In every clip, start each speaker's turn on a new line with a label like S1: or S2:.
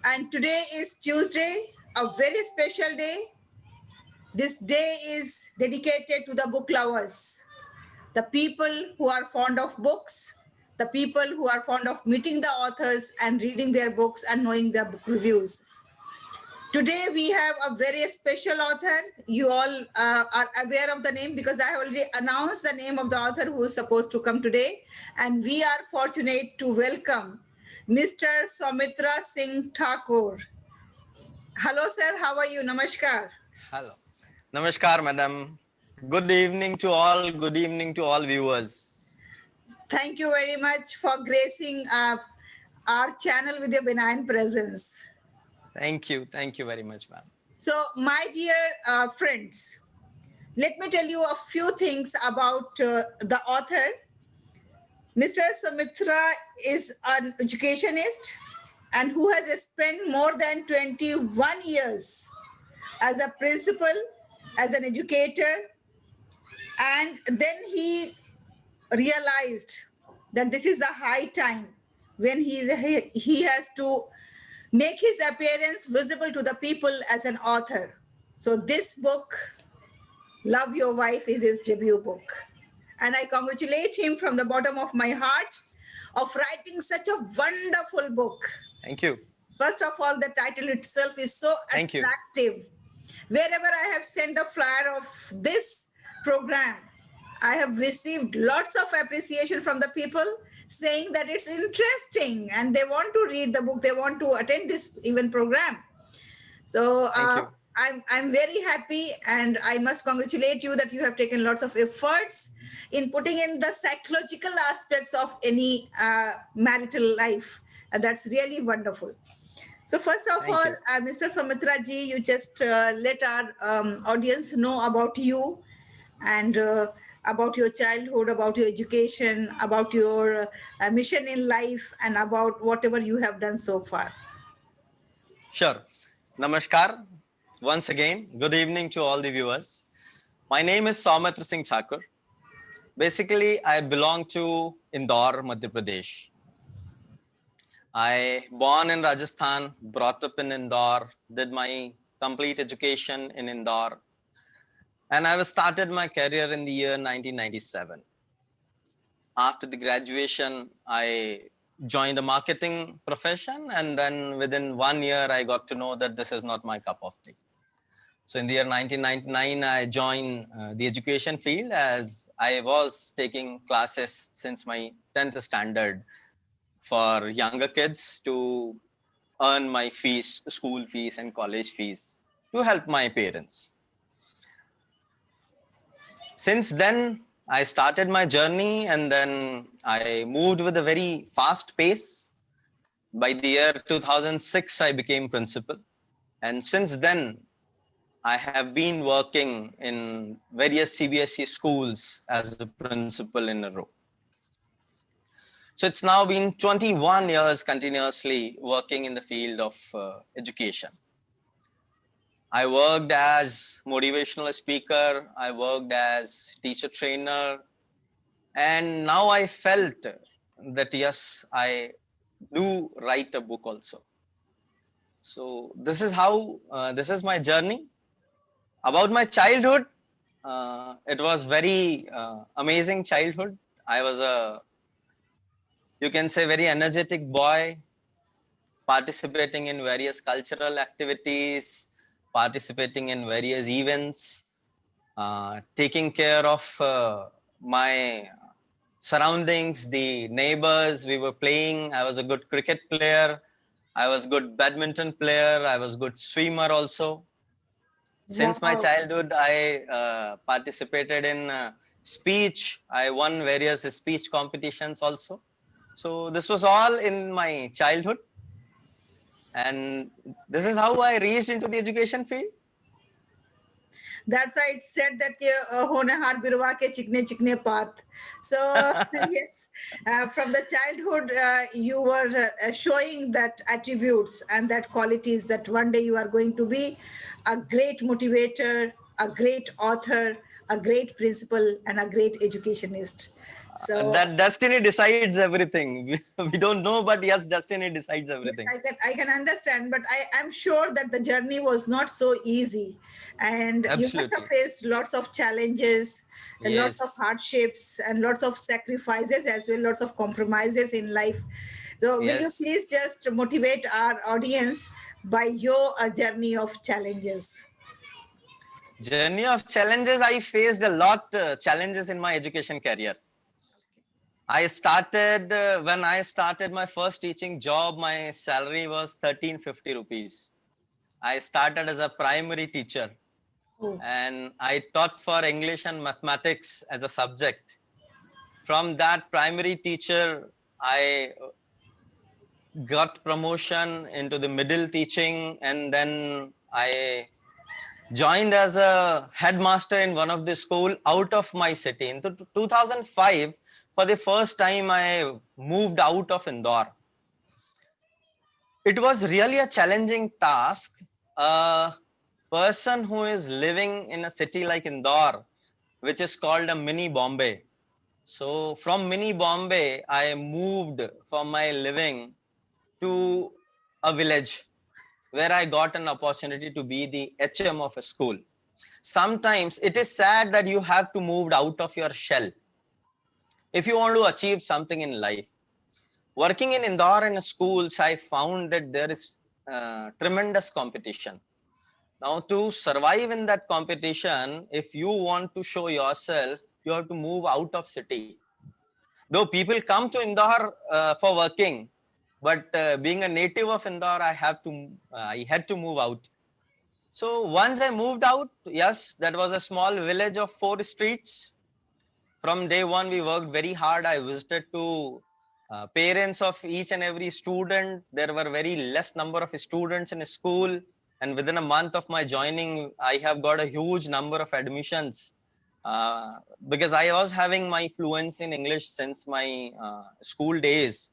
S1: And today is Tuesday, a very special day. This day is dedicated to the book lovers, the people who are fond of books, the people who are fond of meeting the authors and reading their books and knowing their book reviews. Today we have a very special author. You all are aware of the name because I have already announced the name of the author who is supposed to come today. And we are fortunate to welcome Mr. Soumitra Singh Thakur. Hello, sir. How are you? Namaskar.
S2: Hello. Namaskar, madam. Good evening to all. Good evening to all viewers.
S1: Thank you very much for gracing our channel with your benign presence.
S2: Thank you. Thank you very much, ma'am.
S1: So, my dear friends, let me tell you a few things about the author. Mr. Soumitra is an educationist and who has spent more than 21 years as a principal, as an educator, and then he realized that this is the high time when he has to make his appearance visible to the people as an author. So this book, Love Your Wife, is his debut book. And I congratulate him from the bottom of my heart of writing such a wonderful book.
S2: Thank you.
S1: First of all, the title itself is so
S2: Thank you.
S1: attractive. Wherever I have sent a flyer of this program, I have received lots of appreciation from the people saying that it's interesting and they want to read the book. They want to attend this even program. So
S2: Thank you.
S1: I'm very happy and I must congratulate you that you have taken lots of efforts in putting in the psychological aspects of any marital life. And that's really wonderful. So first of
S2: Thank
S1: all,
S2: you.
S1: Mr. Soumitra ji, you just let our audience know about you and about your childhood, about your education, about your mission in life, and about whatever you have done so far.
S2: Sure. Namaskar. Once again, good evening to all the viewers. My name is Soumitra Singh Thakur. Basically, I belong to Indore, Madhya Pradesh. I born in Rajasthan, brought up in Indore, did my complete education in Indore, and I started my career in the year 1997. After the graduation, I joined a marketing profession, and then within 1 year, I got to know that this is not my cup of tea. So in the year 1999, I joined the education field as I was taking classes since my 10th standard for younger kids to earn my fees, school fees and college fees to help my parents. Since then, I started my journey and then I moved with a very fast pace. By the year 2006, I became principal. And since then, I have been working in various CBSE schools as a principal in a row. So it's now been 21 years continuously working in the field of education. I worked as motivational speaker, I worked as teacher trainer, and now I felt that yes, I do write a book also. So this is how, this is my journey. About my childhood, it was very amazing childhood. I was a, you can say, very energetic boy, participating in various cultural activities, participating in various events, taking care of my surroundings, the neighbors. We were playing. I was a good cricket player. I was good badminton player. I was good swimmer also. Since my childhood, I participated in speech. I won various speech competitions also. So this was all in my childhood. And this is how I reached into the education field.
S1: That's why it said that honehar birwa ke chikne chikne path. So yes, from the childhood, you were showing that attributes and that qualities that one day you are going to be a great motivator, a great author, a great principal, and a great educationist. So
S2: That destiny decides everything. We don't know, but yes, destiny decides everything.
S1: I can understand, but I'm sure that the journey was not so easy, and you must have
S2: Absolutely.
S1: faced lots of challenges, and lots of
S2: Yes.
S1: hardships, and lots of sacrifices as well, lots of compromises in life. So, will you
S2: Yes.
S1: please just motivate our audience by your journey of challenges?
S2: Journey of challenges. I faced a lot challenges in my education career. I started when I started my first teaching job. My salary was 1350 rupees. I started as a primary teacher,
S1: Oh,
S2: and I taught for English and mathematics as a subject. From that primary teacher, I got promotion into the middle teaching, and then I joined as a headmaster in one of the school out of my city. In 2005, for the first time, I moved out of Indore. It was really a challenging task. A person who is living in a city like Indore, which is called a mini Bombay. So from mini Bombay, I moved for my living to a village where I got an opportunity to be the HM of a school. Sometimes it is sad that you have to move out of your shell if you want to achieve something in life. Working in Indore in schools, I found that there is tremendous competition. Now, to survive in that competition, if you want to show yourself, you have to move out of city. Though people come to Indore for working, but being a native of Indore, I had to move out. So once I moved out, yes, that was a small village of 4 streets. From day one, we worked very hard. I visited to parents of each and every student. There were very less number of students in school, and within a month of my joining, I have got a huge number of admissions because I was having my fluency in English since my school days.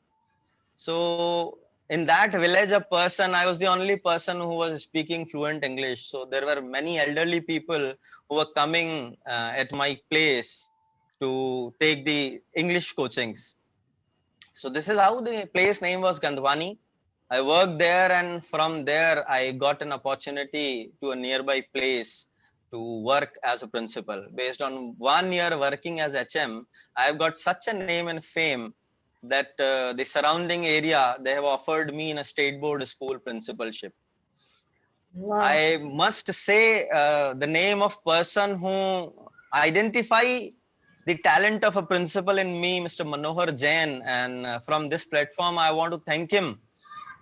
S2: So in that village, I was the only person who was speaking fluent English. So there were many elderly people who were coming at my place to take the English coachings. So this is how the place name was Gandwani. I worked there, and from there I got an opportunity to a nearby place to work as a principal. Based on 1 year working as HM, I've got such a name and fame that the surrounding area, they have offered me in a state board school principalship.
S1: wow.
S2: I must say the name of person who identify the talent of a principal in me, Mr. Manohar Jain. And from this platform, I want to thank him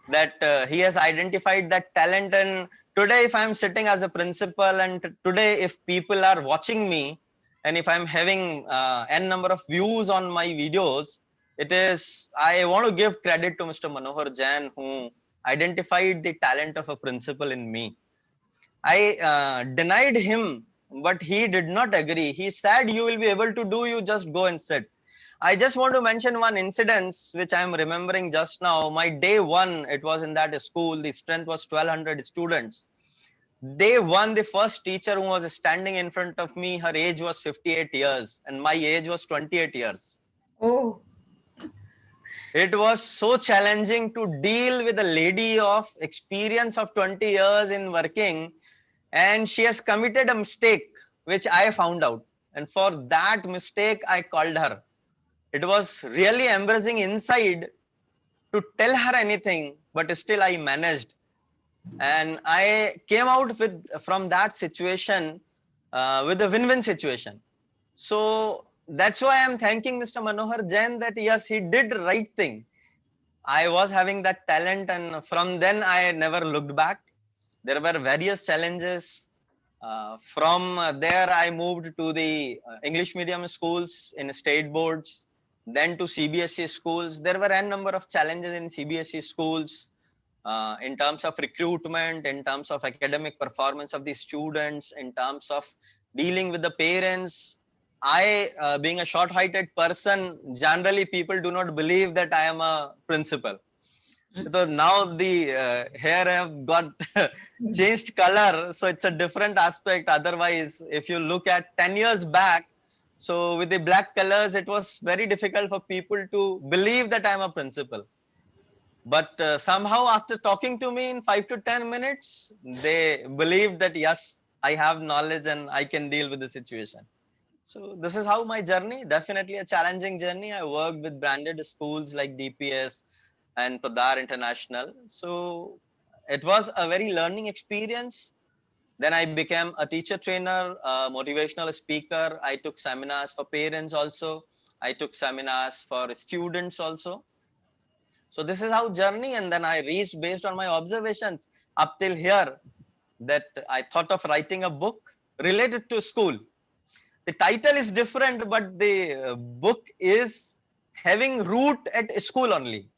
S2: that he has identified that talent. And today, if I'm sitting as a principal, and today, if people are watching me, and if I'm having n number of views on my videos, I want to give credit to Mr. Manohar Jain, who identified the talent of a principal in me. I denied him, but he did not agree. He said, "You will be able to do, you just go and sit." I just want to mention one incident which I am remembering just now. My day one, it was in that school. The strength was 1200 students. Day one, the first teacher who was standing in front of me, her age was 58 years and my age was 28 years.
S1: Oh,
S2: It was so challenging to deal with a lady of experience of 20 years in working, and she has committed a mistake which I found out. And for that mistake, I called her. It was really embarrassing inside to tell her anything, but still I managed. And I came out with from that situation with a win-win situation. So that's why I'm thanking Mr. Manohar Jain that yes, he did the right thing. I was having that talent, and from then I never looked back. There were various challenges. From there, I moved to the English medium schools in state boards, then to CBSE schools. There were a number of challenges in CBSE schools in terms of recruitment, in terms of academic performance of the students, in terms of dealing with the parents. Being a short-heighted person, generally people do not believe that I am a principal. So now the hair have got changed color, so it's a different aspect. Otherwise, if you look at 10 years back, So with the black colors, it was very difficult for people to believe that I'm a principal. But somehow after talking to me in 5 to 10 minutes, they believed that yes, I have knowledge and I can deal with the situation. So this is how my journey, definitely a challenging journey. I worked with branded schools like DPS and Padar International. So it was a very learning experience. Then I became a teacher trainer, a motivational speaker. I took seminars for parents also. I took seminars for students also. So this is how journey, and then I reached based on my observations up till here that I thought of writing a book related to school. The title is different, but the book is having root at school only.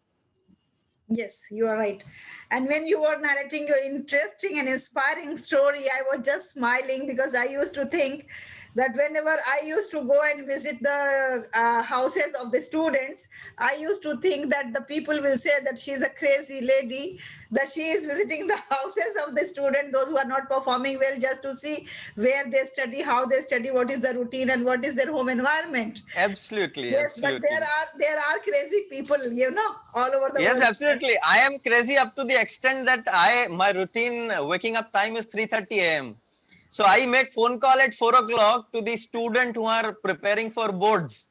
S1: Yes, you are right. And when you were narrating your interesting and inspiring story, I was just smiling because I used to think that whenever I used to go and visit the houses of the students, I used to think that the people will say that she's a crazy lady, that she is visiting the houses of the student, those who are not performing well, just to see where they study, how they study, what is the routine, and what is their home environment.
S2: Absolutely,
S1: Yes, but
S2: absolutely.
S1: there are crazy people, all over the
S2: Yes,
S1: world.
S2: absolutely. I am crazy up to the extent that my routine waking up time is 3:30 a.m. So I make phone call at 4 o'clock to the student who are preparing for boards.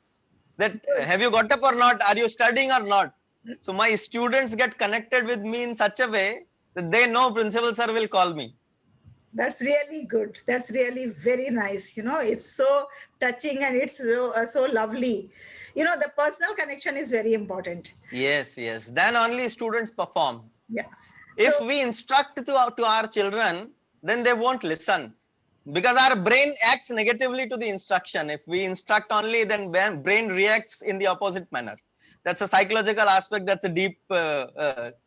S2: That have you got up or not? Are you studying or not? So my students get connected with me in such a way that they know principal sir will call me.
S1: That's really good. That's really very nice. It's so touching and it's so lovely. The personal connection is very important.
S2: Yes, yes. Then only students perform.
S1: Yeah.
S2: If
S1: So,
S2: we instruct to our children, then they won't listen because our brain acts negatively to the instruction. If we instruct only, then brain reacts in the opposite manner. That's a psychological aspect. That's a deep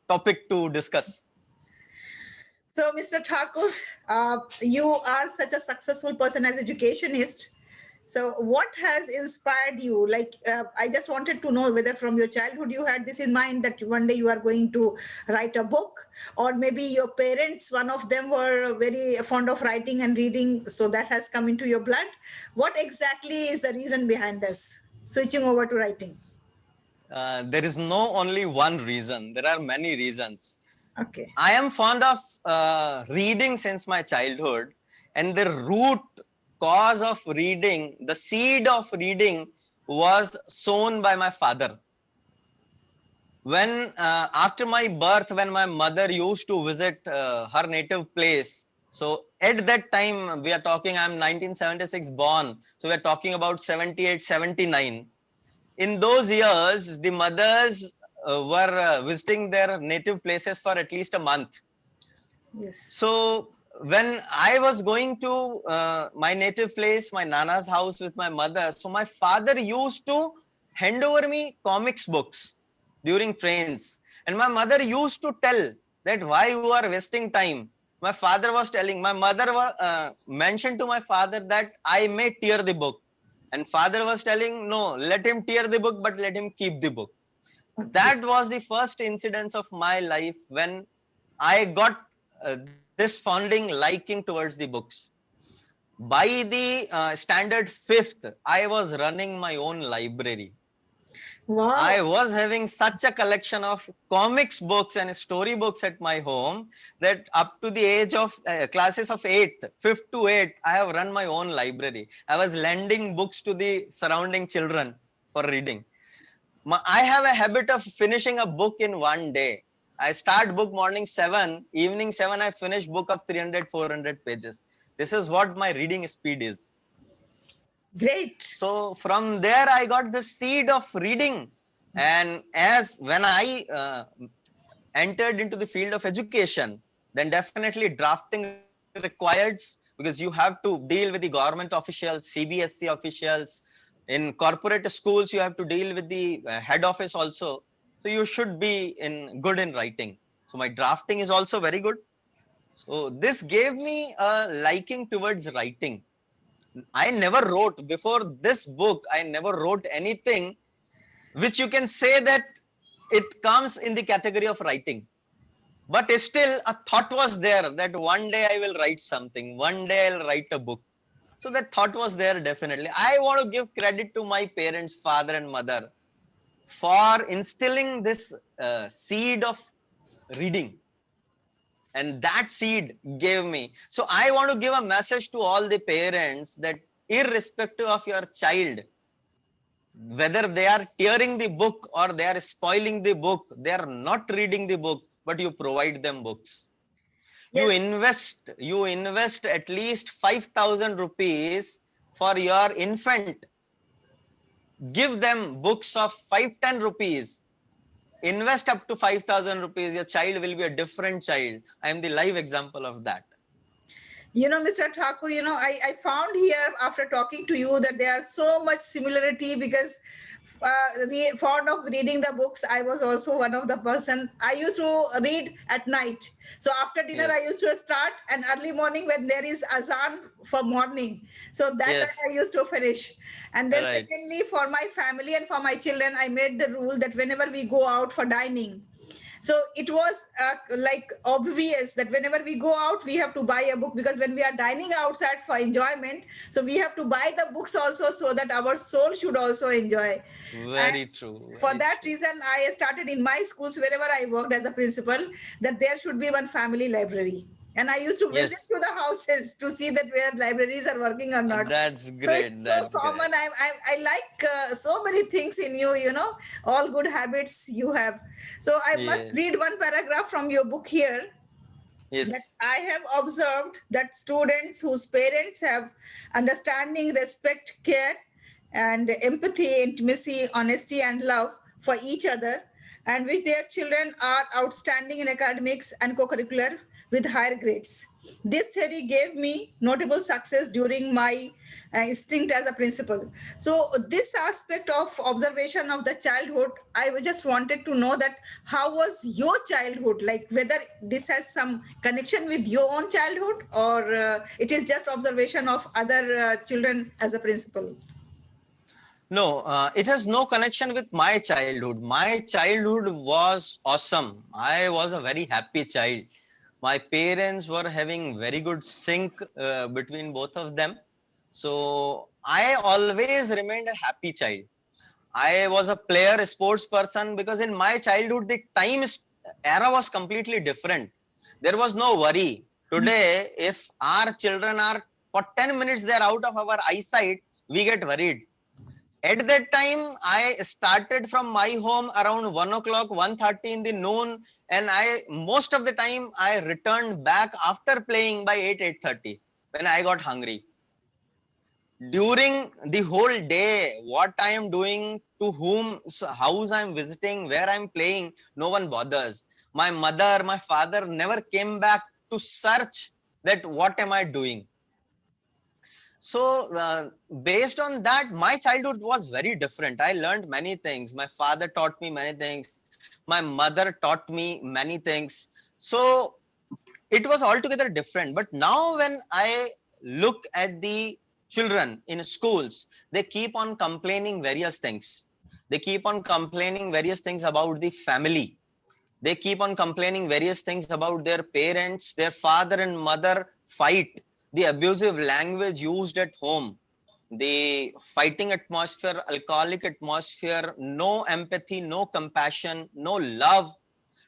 S2: topic to discuss.
S1: so Mr. Thakur, you are such a successful person as educationist. So, what has inspired you? Like, I just wanted to know whether from your childhood you had this in mind that one day you are going to write a book, or maybe your parents, one of them were very fond of writing and reading, so that has come into your blood. What exactly is the reason behind this switching over to writing?
S2: There is no only one reason. There are many reasons.
S1: Okay.
S2: I am fond of reading since my childhood, and the root cause of reading, the seed of reading, was sown by my father. When after my birth, when my mother used to visit her native place, so at that time we are talking, I'm 1976 born, so we are talking about 78, 79. In those years, the mothers were visiting their native places for at least a month.
S1: Yes.
S2: So when I was going to my native place, my nana's house with my mother, so my father used to hand over me comics books during trains. And my mother used to tell that why you are wasting time. My father was telling, my mother mentioned to my father that I may tear the book. And father was telling, no, let him tear the book, but let him keep the book.
S1: Okay.
S2: That was the first incidence of my life when I got this founding liking towards the books. By the standard fifth, I was running my own library.
S1: Wow.
S2: I was having such a collection of comics books and story books at my home that up to the age of classes of 8th, 5th to 8th, I have run my own library. I was lending books to the surrounding children for reading. I have a habit of finishing a book in one day. I start book morning 7, evening 7, I finish book of 300, 400 pages. This is what my reading speed is.
S1: Great.
S2: So from there, I got the seed of reading. And as when I entered into the field of education, then definitely drafting required because you have to deal with the government officials, CBSE officials. In corporate schools, you have to deal with the head office also. So you should be good in writing. So my drafting is also very good. So this gave me a liking towards writing. I never wrote before this book. I never wrote anything which you can say that it comes in the category of writing. But still, a thought was there that one day I will write something. One day I'll write a book. So that thought was there definitely. I want to give credit to my parents, father and mother, for instilling this seed of reading. And that seed gave me. So I want to give a message to all the parents that irrespective of your child, whether they are tearing the book or they are spoiling the book, they are not reading the book, but you provide them books.
S1: Yes.
S2: You invest at least 5,000 rupees for your infant. Give them books of 5-10 rupees. Invest up to 5,000 rupees. Your child will be a different child. I am the live example of that.
S1: You know, Mr. Thakur, you know, I found here after talking to you that there are so much similarity because fond of reading the books. I was also one of the person. I used to read at night. So after dinner, I
S2: Yes.
S1: used to start, and early morning when there is azan for morning. So that time
S2: Yes.
S1: I used to finish. And then
S2: Right.
S1: secondly, for my family and for my children, I made the rule that whenever we go out for dining, so it was like obvious that whenever we go out we have to buy a book, because when we are dining outside for enjoyment, so we have to buy the books also, so that our soul should also enjoy. And
S2: Very true.
S1: for
S2: Very
S1: that
S2: true.
S1: reason I started in my schools wherever I worked as a principal, that there should be one family library, and I used to visit
S2: Yes.
S1: to the houses to see that where libraries are working or not.
S2: That's
S1: So it's
S2: great.
S1: so
S2: That's great.
S1: common. I like so many things in you, you know, all good habits you have. So I must read
S2: Yes.
S1: one paragraph from your book here, that
S2: Yes.
S1: I have observed that students whose parents have understanding, respect, care, and empathy, intimacy, honesty, and love for each other, and which their children are outstanding in academics and co-curricular with higher grades. This theory gave me notable success during my stint as a principal. So this aspect of observation of the childhood, I just wanted to know that how was your childhood, like whether this has some connection with your own childhood, or it is just observation of other children as a principal.
S2: No, it has no connection with my childhood. My childhood was awesome. I was a very happy child. My parents were having very good sync between both of them. So I always remained a happy child. I was a player, a sports person, because in my childhood, the era was completely different. There was no worry. Today, if our children are for 10 minutes, they're out of our eyesight, we get worried. At that time, I started from my home around 1 o'clock, 1:30 in the noon, and most of the time I returned back after playing by 8, 8:30 when I got hungry. During the whole day, what I am doing, to whom house I am visiting, where I am playing, no one bothers. My mother, my father never came back to search that what am I doing. So based on that, my childhood was very different. I learned many things. My father taught me many things. My mother taught me many things. So it was altogether different. But now when I look at the children in schools, they keep on complaining various things. They keep on complaining various things about the family. They keep on complaining various things about their parents, their father and mother fight, the abusive language used at home, the fighting atmosphere, alcoholic atmosphere, no empathy, no compassion, no love.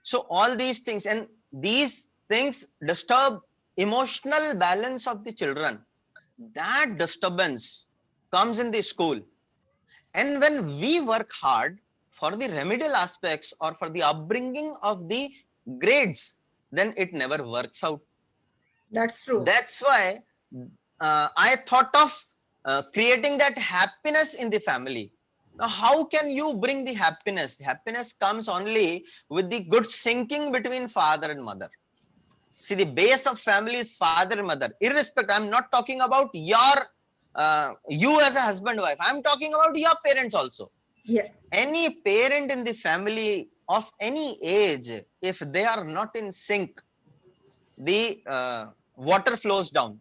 S2: So all these things, and these things disturb emotional balance of the children. That disturbance comes in the school. And when we work hard for the remedial aspects or for the upbringing of the grades, then it never works out.
S1: That's true.
S2: That's why I thought of creating that happiness in the family. Now, how can you bring the happiness? The happiness comes only with the good syncing between father and mother. See, the base of family is father and mother. Irrespective, I'm not talking about you as a husband wife. I'm talking about your parents also.
S1: Yeah.
S2: Any parent in the family of any age, if they are not in sync, the water flows down.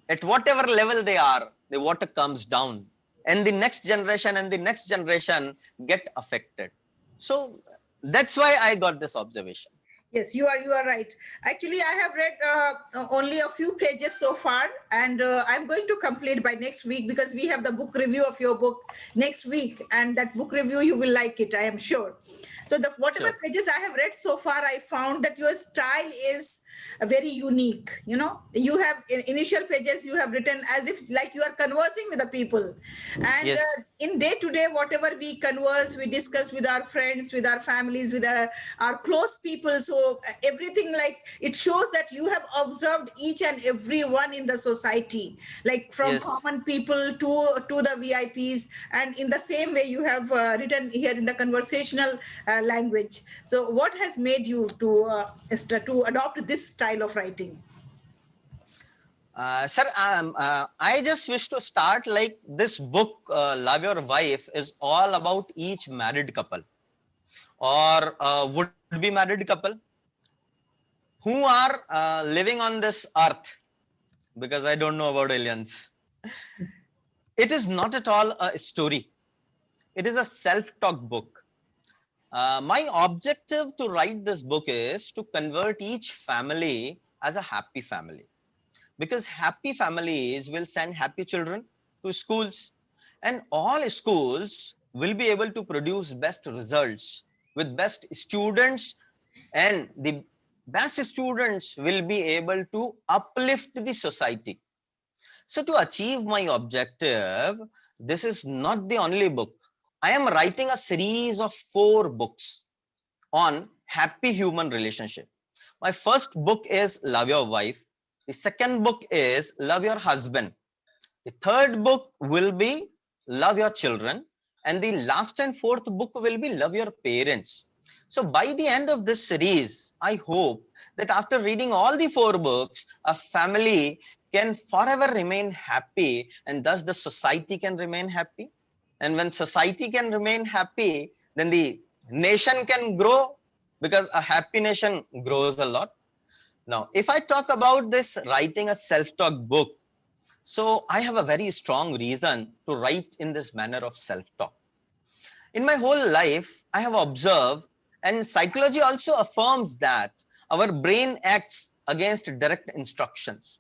S2: At whatever level they are, the water comes down, and the next generation get affected. So that's why I got this observation.
S1: Yes, you are right. Actually, I have read only a few pages so far, and I'm going to complete by next week because we have the book review of your book next week, and that book review you will like it, I am sure. So the whatever
S2: Sure.
S1: pages I have read so far, I found that your style is very unique. You know, you have in initial pages you have written as if like you are conversing with the people, and
S2: Yes.
S1: in day to day whatever we converse, we discuss with our friends, with our families, with our close people. So everything like it shows that you have observed each and every one in the society, like from
S2: Yes.
S1: common people to the VIPs, and in the same way you have written here in the conversational language. So what has made you to adopt this style of writing?
S2: Sir, I just wish to start like this book, Love Your Wife, is all about each married couple or would-be married couple who are living on this earth, because I don't know about aliens. It is not at all a story. It is a self-talk book. My objective to write this book is to convert each family as a happy family, because happy families will send happy children to schools, and all schools will be able to produce best results with best students, and the best students will be able to uplift the society. So to achieve my objective, this is not the only book. I am writing a series of 4 books on happy human relationship. My first book is Love Your Wife. The second book is Love Your Husband. The third book will be Love Your Children. And the last and fourth book will be Love Your Parents. So by the end of this series, I hope that after reading all the 4 books, a family can forever remain happy, and thus the society can remain happy. And when society can remain happy, then the nation can grow, because a happy nation grows a lot. Now, if I talk about this writing a self-talk book, so I have a very strong reason to write in this manner of self-talk. In my whole life, I have observed, and psychology also affirms that our brain acts against direct instructions.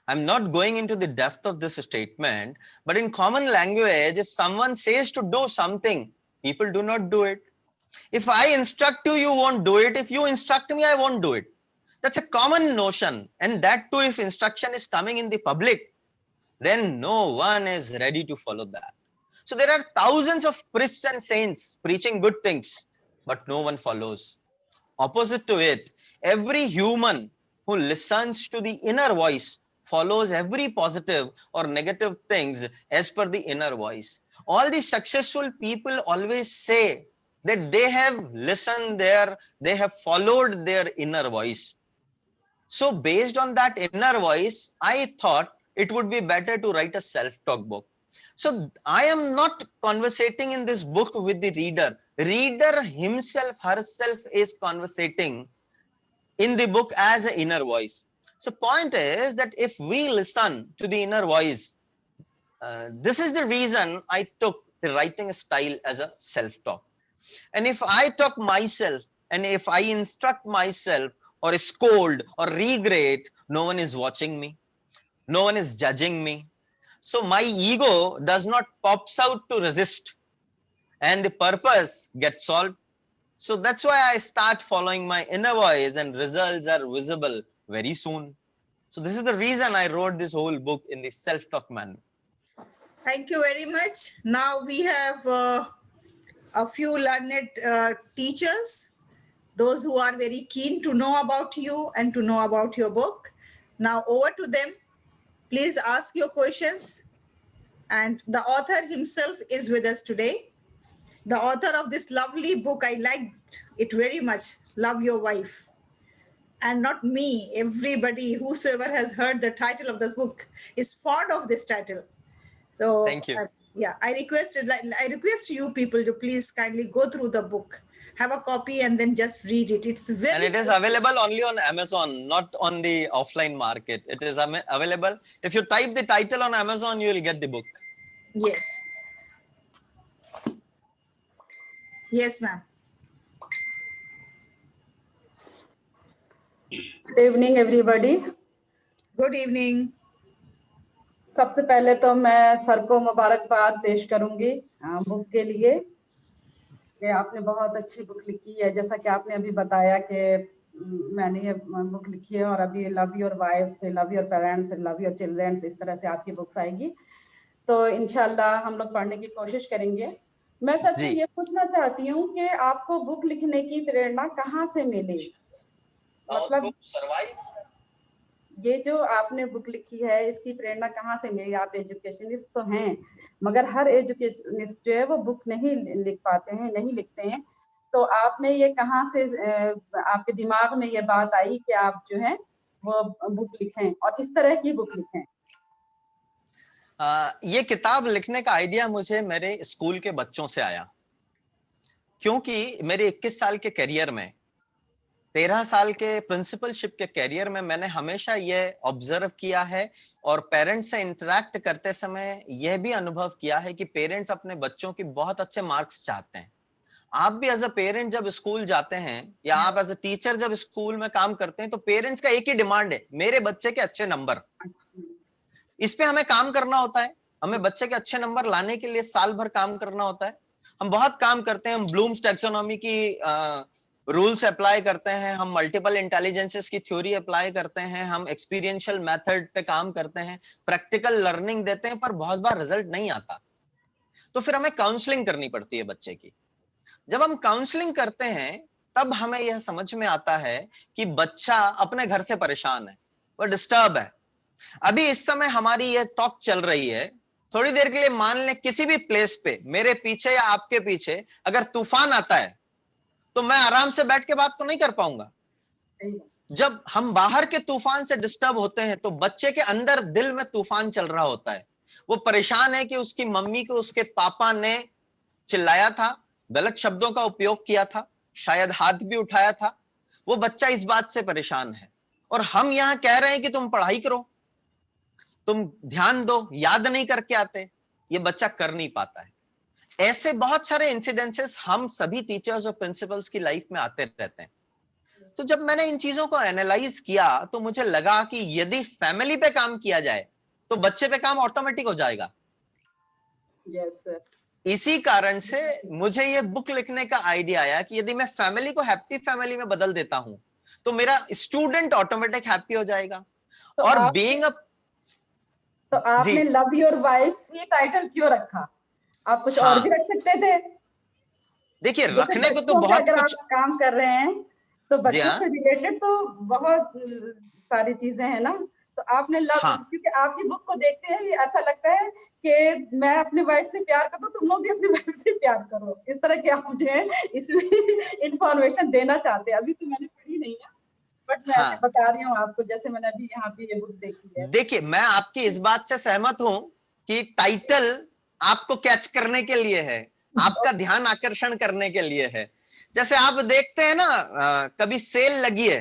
S2: I'm not going into the depth of this statement, but in common language, if someone says to do something, people do not do it. If I instruct you, you won't do it. If you instruct me, I won't do it. That's a common notion. And that too, if instruction is coming in the public, then no one is ready to follow that. So there are thousands of priests and saints preaching good things, but no one follows. Opposite to it, every human who listens to the inner voice follows every positive or negative things as per the inner voice. All the successful people always say that they have listened they have followed their inner voice. So based on that inner voice, I thought it would be better to write a self-talk book. So I am not conversating in this book with the reader. Reader himself, herself is conversating in the book as an inner voice. So point is that if we listen to the inner voice, this is the reason I took the writing style as a self-talk. And if I talk myself, and if I instruct myself or scold or regret, no one is watching me. No one is judging me. So my ego does not pops out to resist, and the purpose gets solved. So that's why I start following my inner voice, and results are visible very soon. So this is the reason I wrote this whole book in the self-talk manner.
S1: Thank you very much. Now we have a few learned teachers, those who are very keen to know about you and to know about your book. Now over to them. Please ask your questions. And the author himself is with us today. The author of this lovely book, I liked it very much, Love Your Wife. And not me, everybody, whosoever has heard the title of the book is fond of this title. So
S2: Thank you.
S1: yeah, I request you people to please kindly go through the book, have a copy, and then just read it. It's
S2: And
S1: very
S2: it is available only on Amazon, not on the offline market. It is available. If you type the title on Amazon, you will get the book.
S1: yes, yes, ma'am.
S3: Good evening everybody.
S1: Good evening.
S3: सबसे पहले तो मैं sir को मुबारकबाद पेश करूंगी book के लिए कि आपने बहुत अच्छी बुक लिखी है। जैसा कि आपने अभी बताया कि मैंने ये बुक लिखी है और अभी लव योर वाइफ्स, फिर लव योर पेरेंट्स, फिर लव योर चिल्ड्रंस, इस तरह से आपकी बुक्स आएगी। तो इंशाल्लाह हम लोग पढ़ने की कोशिश करेंगे। मैं सर से ये पूछना चाहती हूँ कि आपको बुक लिखने की प्रेरणा कहाँ से मिली? मतलब ये जो आपने बुक लिखी है इसकी प्रेरणा कहाँ से मिली? आप एजुकेशनिस्ट तो हैं, मगर हर एजुकेशनिस्ट जो है वो बुक नहीं लिख पाते हैं, नहीं लिखते हैं। तो आपने ये कहाँ से आपके दिमाग में ये बात आई कि आप जो है वो बुक लिखें और इस तरह की बुक लिखें?
S2: ये किताब लिखने का आइडिया मुझे मेरे स्कूल के बच्चों से आया, क्योंकि मेरे 21 साल के करियर में, 13 साल के प्रिंसिपलशिप के करियर में मैंने हमेशा ये ऑब्जर्व किया है और पेरेंट्स से इंटरेक्ट करते समय यह भी अनुभव किया है कि पेरेंट्स अपने बच्चों की बहुत अच्छे मार्क्स चाहते हैं। आप भी एज अ पेरेंट जब स्कूल जाते हैं या आप एज अ टीचर जब स्कूल में काम करते हैं तो पेरेंट्स का एक ही डिमांड है, मेरे बच्चे के अच्छे नंबर। इस पे हमें काम करना होता है, हमें बच्चे के अच्छे नंबर लाने के लिए साल भर काम करना होता है। हम बहुत काम करते हैं, हम ब्लूम्स टैक्सोनॉमी की रूल्स अप्लाई करते हैं, हम मल्टीपल इंटेलिजेंसेस की थ्योरी अप्लाई करते हैं, हम एक्सपीरियंशियल मेथड पे काम करते हैं, प्रैक्टिकल लर्निंग देते हैं, पर बहुत बार रिजल्ट नहीं आता। तो फिर हमें काउंसलिंग करनी पड़ती है बच्चे की। जब हम काउंसलिंग करते हैं तब हमें यह समझ में आता है कि बच्चा अपने घर से परेशान है, वो डिस्टर्ब है। अभी इस समय हमारी ये टॉक चल रही है, थोड़ी देर के लिए मान लें किसी भी प्लेस पे मेरे पीछे या आपके पीछे अगर तूफान आता है तो मैं आराम से बैठ के बात तो नहीं कर पाऊंगा। जब हम बाहर के तूफान से डिस्टर्ब होते हैं तो बच्चे के अंदर दिल में तूफान चल रहा होता है। वो परेशान है कि उसकी मम्मी को उसके पापा ने चिल्लाया था, गलत शब्दों का उपयोग किया था, शायद हाथ भी उठाया था। वो बच्चा इस बात से परेशान है और हम यहां कह रहे हैं कि तुम पढ़ाई करो, तुम ध्यान दो, याद नहीं करके आते। ये बच्चा कर नहीं पाता है। ऐसे बहुत सारे इंसिडेंसेस हम सभी टीचर्स और प्रिंसिपल्स की लाइफ में आते रहते हैं। तो जब मैंने इन चीजों को एनालाइज किया तो मुझे लगा कि यदि फैमिली पे काम किया जाए तो बच्चे पे काम ऑटोमेटिक हो जाएगा।
S3: yes,
S2: इसी कारण से मुझे ये बुक लिखने का आइडिया आया कि यदि मैं फैमिली को हैप्पी फैमिली में बदल देता हूं तो मेरा स्टूडेंट ऑटोमेटिक हैप्पी हो जाएगा।
S3: तो
S2: और बीइंग अ
S3: तो आपने लव योर वाइफ ये टाइटल क्यों रखा? आप कुछ और भी रख सकते थे।
S2: देखिए, रखने को तो बहुत
S3: अगर
S2: कुछ
S3: आप काम कर रहे हैं तो बच्चों
S2: हाँ,
S3: से रिलेटेड तो बहुत सारी चीजें हैं ना। तो आपने लव क्योंकि आपकी बुक को देखते ही ऐसा लगता है कि मैं अपनी वाइफ से प्यार करता हूँ, तुम लोग भी अपनी वाइफ से प्यार करो, इस तरह के आप मुझे इसमें इंफॉर्मेशन देना चाहते हैं। अभी तो मैंने पढ़ी नहीं है बट मैं ऐसे बता रही हूँ आपको, जैसे मैंने अभी यहाँ पे ये बुक देखी है।
S2: देखिए, मैं आपकी इस बात से सहमत हूं कि टाइटल आपको कैच करने के लिए है, आपका ध्यान आकर्षण करने के लिए है। जैसे आप देखते हैं ना, कभी सेल लगी है,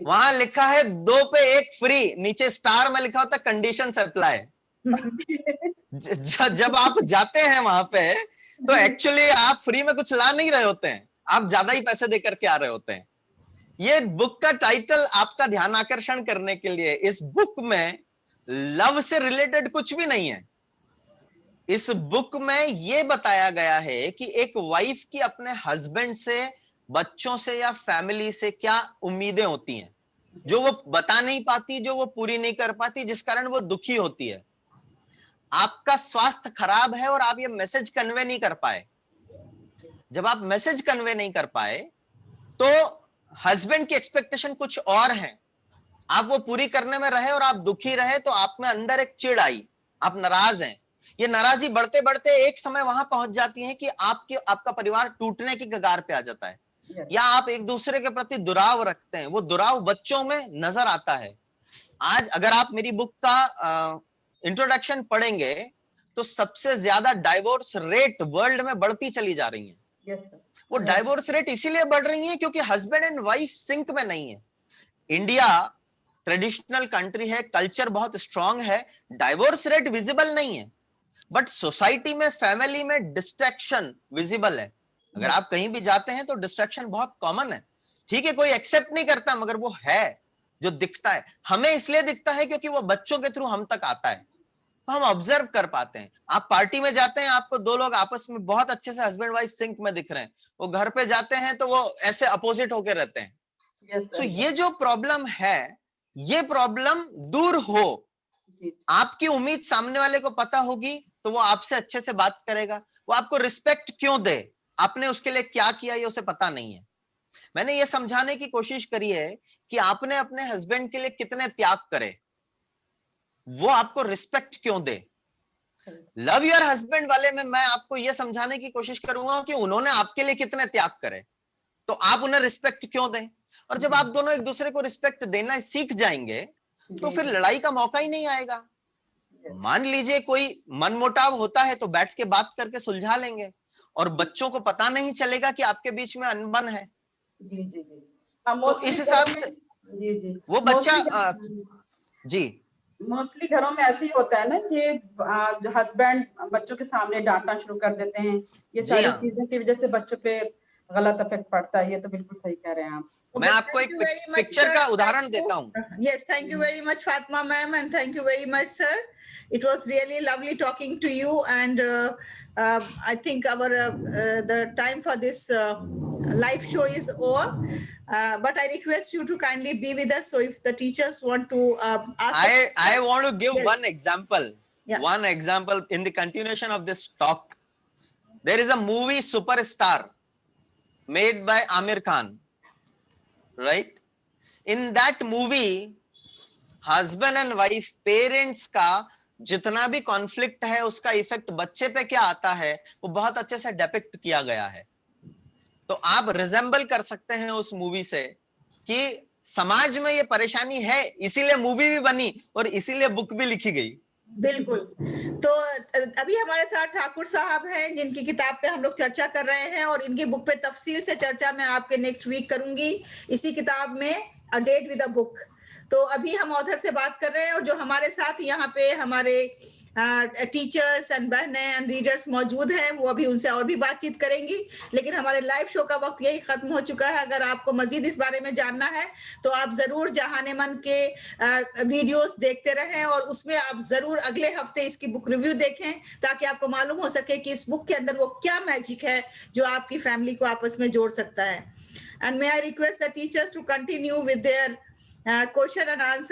S2: वहां लिखा है 2 पे 1 फ्री, नीचे स्टार में लिखा होता है कंडीशंस अप्लाई। जब आप जाते हैं वहां पे तो एक्चुअली आप फ्री में कुछ ला नहीं रहे होते हैं, आप ज्यादा ही पैसे देकर के आ रहे होते हैं। ये बुक का टाइटल आपका ध्यान आकर्षण करने के लिए। इस बुक में लव से रिलेटेड कुछ भी नहीं है। इस बुक में यह बताया गया है कि एक वाइफ की अपने हस्बैंड से, बच्चों से या फैमिली से क्या उम्मीदें होती हैं, जो वो बता नहीं पाती, जो वो पूरी नहीं कर पाती, जिस कारण वो दुखी होती है। आपका स्वास्थ्य खराब है और आप ये मैसेज कन्वे नहीं कर पाए। जब आप मैसेज कन्वे नहीं कर पाए तो हस्बैंड की एक्सपेक्टेशन कुछ और है, आप वो पूरी करने में रहे और आप दुखी रहे तो आप में अंदर एक चिढ़ आई, आप नाराज हैं। ये नाराजगी बढ़ते बढ़ते एक समय वहां पहुंच जाती है कि आपका परिवार टूटने की कगार पे आ जाता है, या आप एक दूसरे के प्रति दुराव रखते हैं। वो दुराव बच्चों में नजर आता है। आज अगर आप मेरी बुक का इंट्रोडक्शन पढ़ेंगे तो सबसे ज्यादा डाइवोर्स रेट वर्ल्ड में बढ़ती चली जा रही है। वो डाइवोर्स रेट इसीलिए बढ़ रही है क्योंकि हस्बैंड एंड वाइफ सिंक में नहीं है। इंडिया ट्रेडिशनल कंट्री है, कल्चर बहुत स्ट्रांग है, डाइवोर्स रेट विजिबल नहीं है, बट सोसाइटी में, फैमिली में डिस्ट्रैक्शन विजिबल है। अगर आप कहीं भी जाते हैं तो डिस्ट्रैक्शन बहुत कॉमन है, ठीक है, कोई एक्सेप्ट नहीं करता, मगर वो है जो दिखता है। हमें इसलिए दिखता है क्योंकि वो बच्चों के थ्रू हम तक आता है, तो हम ऑब्जर्व कर पाते हैं। आप पार्टी में जाते हैं, आपको दो लोग आपस में बहुत अच्छे से हस्बैंड वाइफ सिंक में दिख रहे हैं, वो घर पे जाते हैं तो वो ऐसे अपोजिट होके रहते हैं। तो ये जो प्रॉब्लम है, ये प्रॉब्लम दूर हो, आपकी उम्मीद सामने वाले को पता होगी तो वो आपसे अच्छे से बात करेगा। वो आपको रिस्पेक्ट क्यों दे, आपने उसके लिए क्या किया, ये उसे पता नहीं है। मैंने ये समझाने की कोशिश करी है कि आपने अपने हस्बैंड के लिए कितने त्याग करे, वो आपको रिस्पेक्ट क्यों दे। लव योर हस्बैंड वाले में मैं आपको यह समझाने की कोशिश करूंगा कि उन्होंने आपके लिए कितने त्याग करे, तो आप उन्हें रिस्पेक्ट क्यों दें। और जब आप दोनों एक दूसरे को रिस्पेक्ट देना सीख जाएंगे तो फिर लड़ाई का मौका ही नहीं आएगा। मान लीजिए कोई मनमुटाव होता है तो बैठ के बात करके सुलझा लेंगे, और बच्चों को पता नहीं चलेगा कि आपके बीच में अनबन है।
S3: जी जी जी।
S2: तो इस हिसाब से
S3: जी जी
S2: वो बच्चा जी
S3: मोस्टली घरों में ऐसे ही होता है ना कि जो हस्बैंड बच्चों के सामने डांटना शुरू कर देते हैं। ये सारी चीजों की वजह से बच्चों पे गलत इफेक्ट पड़ता है। ये तो बिल्कुल सही कह रहे हैं आप।
S2: मैं आपको एक पिक्चर का उदाहरण देता हूँ।
S1: Yes, thank you very much, Fatma ma'am, and thank you very much, sir. It was really lovely talking to you, and I think the time for this live show is over. But I request you to kindly be with us. So if the teachers want to ask,
S2: I want to give one example.
S1: Yeah.
S2: One example in the continuation of this talk. There is a movie Superstar made by Amir Khan, right? In that movie, husband and wife, parents का जितना भी conflict है उसका effect बच्चे पे क्या आता है वो बहुत अच्छे से डिपिक्ट किया गया है। तो आप रिजेंबल कर सकते हैं उस मूवी से कि समाज में ये परेशानी है, इसीलिए मूवी भी बनी और इसीलिए बुक भी लिखी गई।
S1: बिल्कुल। तो अभी हमारे साथ ठाकुर साहब हैं जिनकी किताब पे हम लोग चर्चा कर रहे हैं, और इनकी बुक पे तफसील से चर्चा मैं आपके नेक्स्ट वीक करूंगी इसी किताब में, a date with a book. तो अभी हम ऑथर से बात कर रहे हैं, और जो हमारे साथ यहाँ पे हमारे टीचर्स एंड बहनें एंड रीडर्स मौजूद हैं वो अभी उनसे और भी बातचीत करेंगी। लेकिन हमारे लाइव शो का वक्त यही खत्म हो चुका है। अगर आपको मजीद इस बारे में जानना है तो आप जरूर जहाने मन के वीडियोस देखते रहें, और उसमें आप जरूर अगले हफ्ते इसकी बुक रिव्यू देखें ताकि आपको मालूम हो सके कि इस बुक के अंदर वो क्या मैजिक है जो आपकी फैमिली को आपस में जोड़ सकता है। And may I request the teachers to continue with their question and answer.